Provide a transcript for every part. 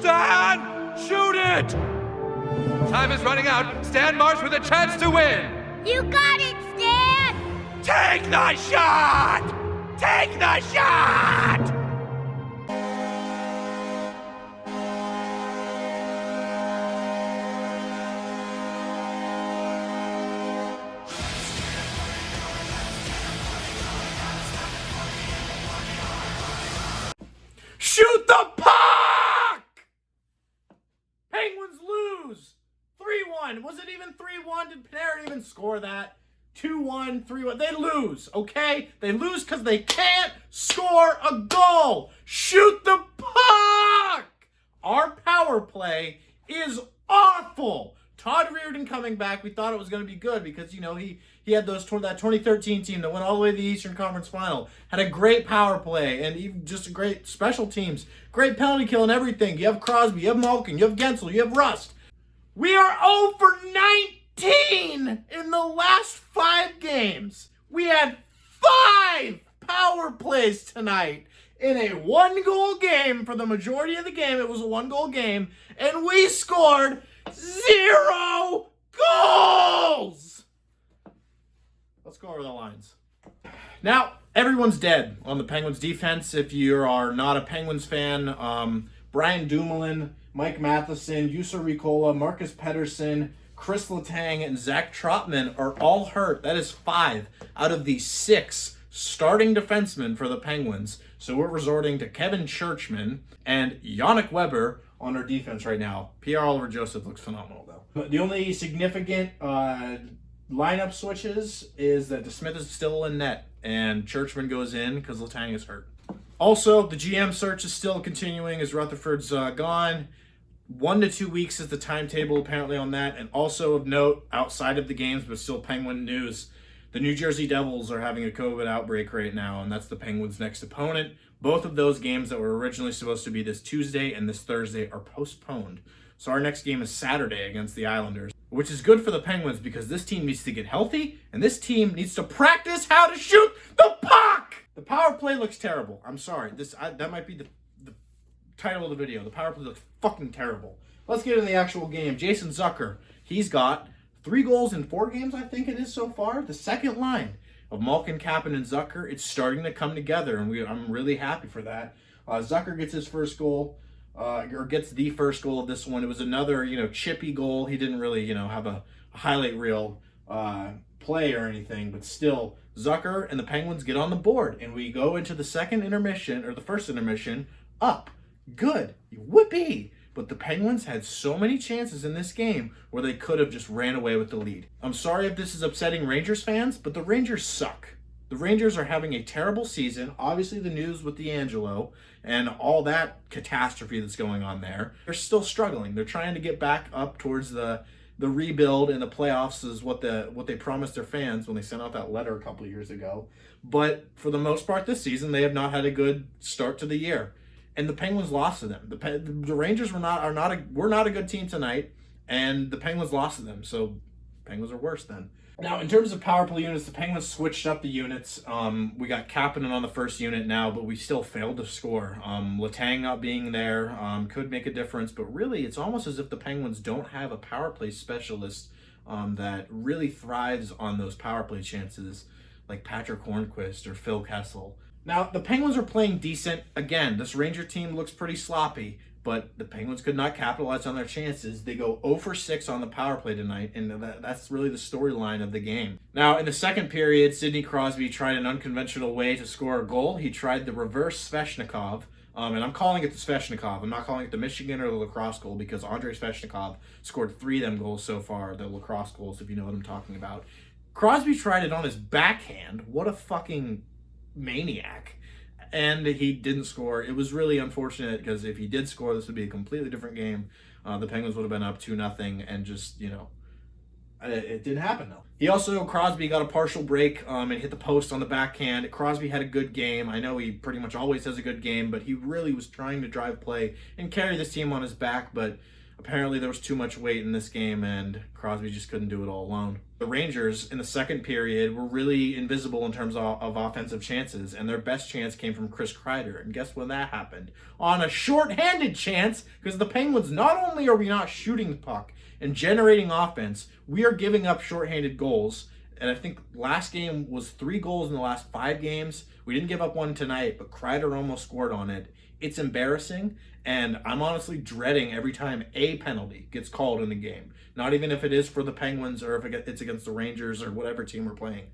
Stan! Shoot it! Time is running out. Stan Marsh with a chance to win. You got it, Stan! Take the shot! Take the shot! Shoot the puck! Penguins lose 3-1. Was it even 3-1? Did Panarin even score that? 2-1, 3-1. They lose, okay? They lose because they can't score a goal. Shoot the puck! Our power play is awful. Todd Reardon coming back, we thought it was going to be good because, you know, he had that 2013 team that went all the way to the Eastern Conference Final. Had a great power play and even just a great special teams. Great penalty kill and everything. You have Crosby, you have Malkin, you have Guentzel, you have Rust. We are 0 for 19 in the last 5 games. We had 5 power plays tonight in a 1-goal game. For the majority of the game, it was a 1-goal game. And we scored 0 goals! Let's go over the lines. Now, everyone's dead on the Penguins defense. If you are not a Penguins fan, Brian Dumoulin, Mike Matheson, Riikola, Marcus Pettersson, Chris Letang, and Zach Trotman are all hurt. That is 5 out of the 6 starting defensemen for the Penguins. So we're resorting to Kevin Czuczman and Yannick Weber on our defense right now. Pierre Oliver Joseph looks phenomenal, though. But the only significant lineup switches is that DeSmith is still in net and Czuczman goes in because Letang is hurt. Also, the GM search is still continuing as Rutherford's gone. 1 to 2 weeks is the timetable apparently on that. And also of note, outside of the games, but still Penguin news, the New Jersey Devils are having a COVID outbreak right now, and that's the Penguins' next opponent. Both of those games that were originally supposed to be this Tuesday and this Thursday are postponed. So our next game is Saturday against the Islanders, which is good for the Penguins because this team needs to get healthy, and this team needs to practice how to shoot the puck! The power play looks terrible. I'm sorry. That might be the title of the video. The power play looks fucking terrible. Let's get into the actual game. Jason Zucker, he's got 3 goals in 4 games, I think it is so far. The second line of Malkin-Kapanen and Zucker, it's starting to come together, and I'm really happy for that. Zucker gets his first goal, or gets the first goal of this one. It was another, chippy goal. He didn't really, have a highlight reel play or anything, but still, Zucker and the Penguins get on the board, and we go into the second intermission, or the first intermission, up. Good. Whoopee! But the Penguins had so many chances in this game where they could have just ran away with the lead. I'm sorry if this is upsetting Rangers fans, but the Rangers suck. The Rangers are having a terrible season. Obviously, the news with the Angello and all that catastrophe that's going on there. They're still struggling. They're trying to get back up towards the rebuild in the playoffs is what they promised their fans when they sent out that letter a couple of years ago. But for the most part this season, they have not had a good start to the year. And the Penguins lost to them. The Rangers were not a good team tonight, and the Penguins lost to them. So Penguins are worse then. Now, in terms of power play units, the Penguins switched up the units. We got Kapanen on the first unit now, but we still failed to score. Letang not being there could make a difference, but really it's almost as if the Penguins don't have a power play specialist that really thrives on those power play chances, like Patrick Hornquist or Phil Kessel. Now, the Penguins are playing decent. Again, this Ranger team looks pretty sloppy, but the Penguins could not capitalize on their chances. They go 0 for 6 on the power play tonight, and that's really the storyline of the game. Now, in the second period, Sidney Crosby tried an unconventional way to score a goal. He tried the reverse Svechnikov, and I'm calling it the Svechnikov. I'm not calling it the Michigan or the lacrosse goal because Andrei Svechnikov scored 3 of them goals so far, the lacrosse goals, if you know what I'm talking about. Crosby tried it on his backhand. What a fucking maniac. And he didn't score. It was really unfortunate because if he did score, this would be a completely different game. The Penguins would have been up 2-0 and just, it didn't happen though. Crosby got a partial break and hit the post on the backhand. Crosby had a good game. I know he pretty much always has a good game, but he really was trying to drive play and carry this team on his back, but apparently there was too much weight in this game and Crosby just couldn't do it all alone. The Rangers in the second period were really invisible in terms of offensive chances, and their best chance came from Chris Kreider. And guess when that happened? On a shorthanded chance, because the Penguins, not only are we not shooting the puck and generating offense, we are giving up shorthanded goals. And I think last game was 3 goals in the last 5 games. We didn't give up one tonight, but Kreider almost scored on it. It's embarrassing, and I'm honestly dreading every time a penalty gets called in the game. Not even if it is for the Penguins or if it's against the Rangers or whatever team we're playing.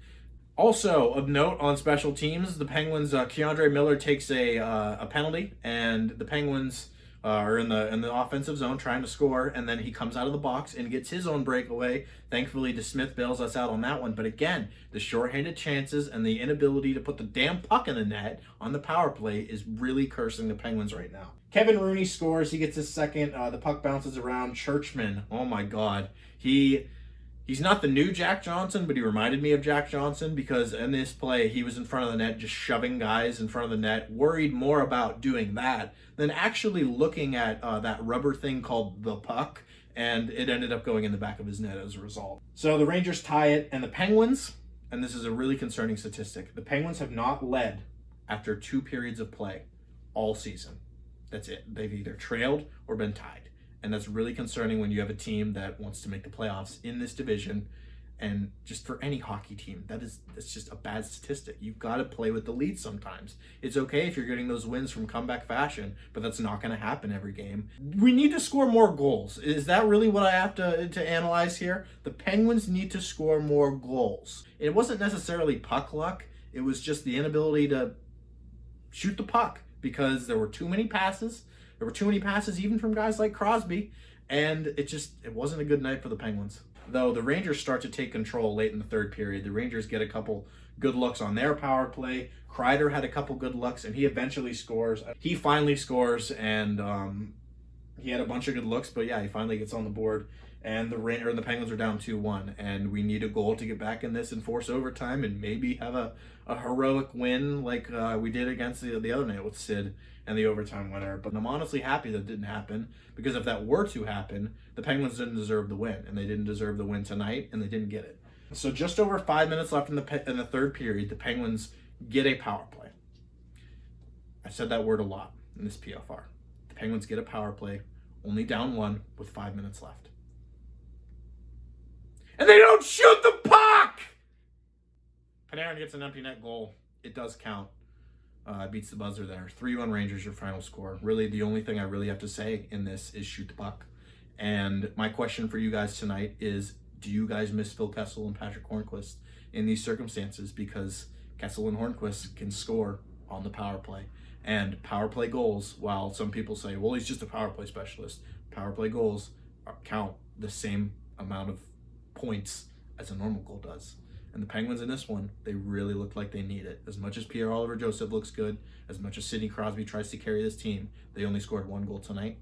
Also, of note on special teams, the Penguins, Keandre Miller takes a penalty, and the Penguins are in the offensive zone trying to score, and then he comes out of the box and gets his own breakaway. Thankfully, DeSmith bails us out on that one. But again, the shorthanded chances and the inability to put the damn puck in the net on the power play is really cursing the Penguins right now. Kevin Rooney scores. He gets his second. The puck bounces around. Czuczman, oh my God. He's not the new Jack Johnson, but he reminded me of Jack Johnson because in this play, he was in front of the net, just shoving guys in front of the net, worried more about doing that than actually looking at that rubber thing called the puck, and it ended up going in the back of his net as a result. So the Rangers tie it, and the Penguins, and this is a really concerning statistic, the Penguins have not led after 2 periods of play all season. That's it. They've either trailed or been tied. And that's really concerning when you have a team that wants to make the playoffs in this division. And just for any hockey team, that's just a bad statistic. You've got to play with the lead sometimes. It's okay if you're getting those wins from comeback fashion, but that's not going to happen every game. We need to score more goals. Is that really what I have to analyze here? The Penguins need to score more goals. It wasn't necessarily puck luck. It was just the inability to shoot the puck because there were too many passes. There were too many passes even from guys like Crosby, and it wasn't a good night for the Penguins. Though the Rangers start to take control late in the third period. The Rangers get a couple good looks on their power play. Kreider had a couple good looks, and he eventually scores. He finally scores, and he had a bunch of good looks, but yeah, he finally gets on the board. And the Penguins are down 2-1, and we need a goal to get back in this and force overtime and maybe have a heroic win like we did against the other night with Sid and the overtime winner. But I'm honestly happy that didn't happen, because if that were to happen, the Penguins didn't deserve the win, and they didn't deserve the win tonight, and they didn't get it. So just over 5 minutes left in the third period, the Penguins get a power play. I said that word a lot in this PFR. The Penguins get a power play, only down 1 with 5 minutes left. And they don't shoot the puck! Panarin gets an empty net goal. It does count. Beats the buzzer there. 3-1 Rangers, your final score. Really, the only thing I really have to say in this is shoot the puck. And my question for you guys tonight is, do you guys miss Phil Kessel and Patrick Hornquist in these circumstances? Because Kessel and Hornquist can score on the power play. And power play goals, while some people say, well, he's just a power play specialist, power play goals count the same amount of points as a normal goal does. And the Penguins in this one, they really look like they need it. As much as Pierre-Olivier Joseph looks good, as much as Sidney Crosby tries to carry this team, they only scored 1 goal tonight.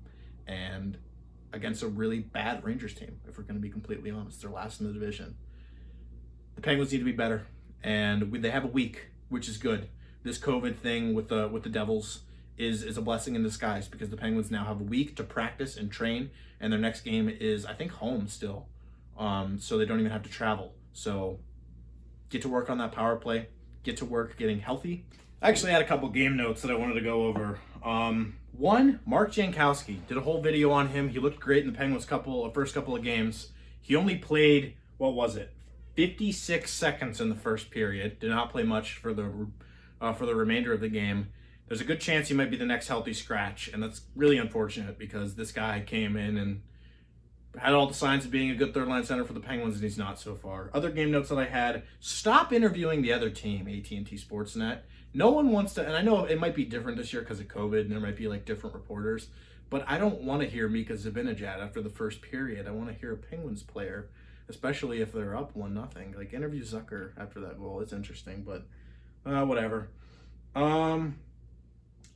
And against a really bad Rangers team, if we're going to be completely honest. They're last in the division. The Penguins need to be better. And they have a week, which is good. This COVID thing with the Devils is a blessing in disguise, because the Penguins now have a week to practice and train. And their next game is, I think, home still. So they don't even have to travel. So get to work on that power play. Get to work getting healthy. I actually had a couple game notes that I wanted to go over. One, Mark Jankowski. Did a whole video on him. He looked great in the Penguins first couple of games. He only played, 56 seconds in the first period. Did not play much for the remainder of the game. There's a good chance he might be the next healthy scratch, and that's really unfortunate because this guy came in and had all the signs of being a good third-line center for the Penguins, and he's not so far. Other game notes that I had, stop interviewing the other team, AT&T Sportsnet. No one wants to, and I know it might be different this year because of COVID, and there might be like different reporters, but I don't want to hear Mika Zibanejad after the first period. I want to hear a Penguins player, especially if they're up 1-0. Like, interview Zucker after that goal. It's interesting, but whatever.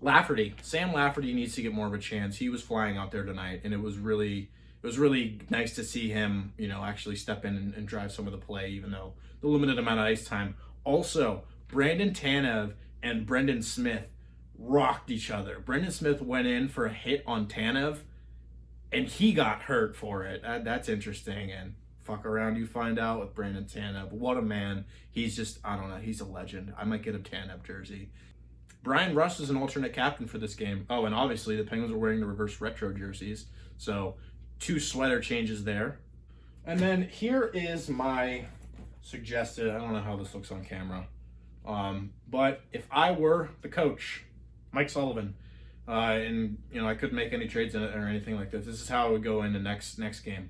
Lafferty. Sam Lafferty needs to get more of a chance. He was flying out there tonight, and it was really nice to see him, actually step in and drive some of the play, even though the limited amount of ice time. Also, Brandon Tanev and Brendan Smith rocked each other. Brendan Smith went in for a hit on Tanev. and he got hurt for it. That's interesting. And fuck around, you find out with Brandon Tanev. What a man. He's just, I don't know, he's a legend. I might get a Tanev jersey. Brian Rust is an alternate captain for this game. Oh, and obviously the Penguins are wearing the reverse retro jerseys. So 2 sweater changes there. And then here is my suggested, I don't know how this looks on camera, but if I were the coach, Mike Sullivan, and I couldn't make any trades in it or anything like this, this is how it would go in the next game.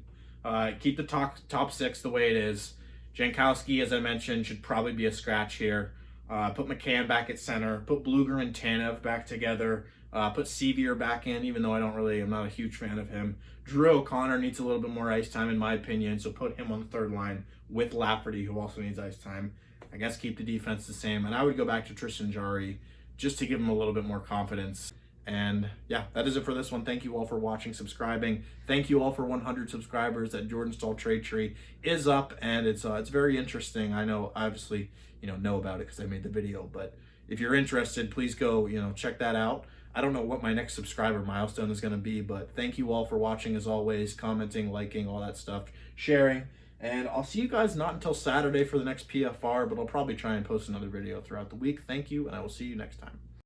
Keep the top 6 the way it is. Jankowski, as I mentioned, should probably be a scratch here. Put McCann back at center. Put Blueger and Tanev back together. Put Sceviour back in, even though I'm not a huge fan of him. Drew O'Connor needs a little bit more ice time, in my opinion, so put him on the third line with Lafferty, who also needs ice time. I guess keep the defense the same, and I would go back to Tristan Jarry just to give him a little bit more confidence. And yeah, that is it for this one. Thank you all for watching, subscribing. Thank you all for 100 subscribers. That Jordan Staal trade tree is up, and it's very interesting. I know, obviously, know about it because I made the video, but if you're interested, please go, check that out. I don't know what my next subscriber milestone is going to be, but thank you all for watching as always, commenting, liking, all that stuff, sharing. And I'll see you guys not until Saturday for the next PFR, but I'll probably try and post another video throughout the week. Thank you, and I will see you next time.